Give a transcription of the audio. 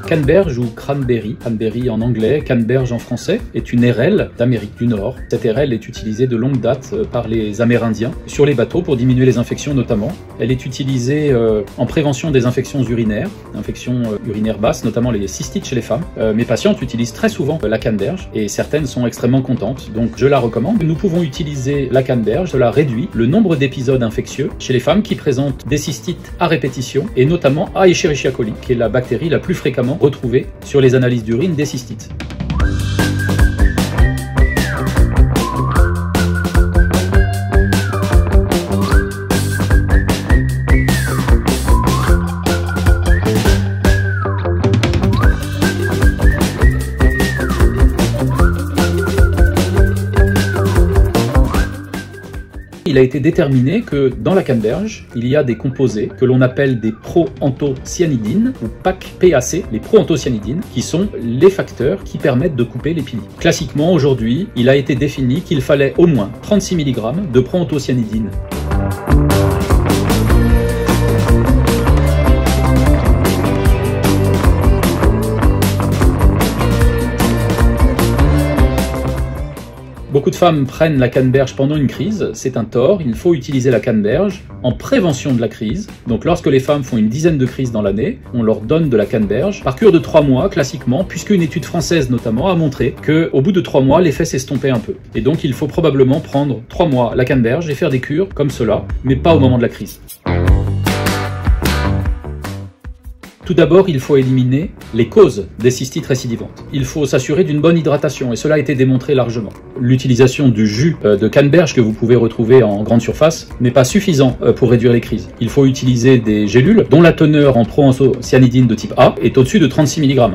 Canneberge ou cranberry en anglais, canneberge en français, est une érelle d'Amérique du Nord. Cette érelle est utilisée de longue date par les Amérindiens sur les bateaux pour diminuer les infections notamment. Elle est utilisée en prévention des infections urinaires basses, notamment les cystites chez les femmes. Mes patientes utilisent très souvent la canneberge et certaines sont extrêmement contentes, donc je la recommande. Nous pouvons utiliser la canneberge, cela réduit le nombre d'épisodes infectieux chez les femmes qui présentent des cystites à répétition et notamment à Escherichia coli, qui est la bactérie la plus fréquemment retrouvée sur les analyses d'urine des cystites. Il a été déterminé que dans la canneberge, il y a des composés que l'on appelle des proanthocyanidines ou PAC. Les proanthocyanidines, qui sont les facteurs qui permettent de couper l'épilie. Classiquement, aujourd'hui, il a été défini qu'il fallait au moins 36 mg de proanthocyanidines. Beaucoup de femmes prennent la canneberge pendant une crise, c'est un tort, il faut utiliser la canneberge en prévention de la crise. Donc lorsque les femmes font une dizaine de crises dans l'année, on leur donne de la canneberge par cure de 3 mois classiquement, puisqu'une étude française notamment a montré qu'au bout de 3 mois, l'effet s'estompait un peu. Et donc il faut probablement prendre 3 mois la canneberge et faire des cures comme cela, mais pas au moment de la crise. Tout d'abord, il faut éliminer les causes des cystites récidivantes. Il faut s'assurer d'une bonne hydratation, et cela a été démontré largement. L'utilisation du jus de canneberge que vous pouvez retrouver en grande surface n'est pas suffisant pour réduire les crises. Il faut utiliser des gélules dont la teneur en proanthocyanidine de type A est au-dessus de 36 mg.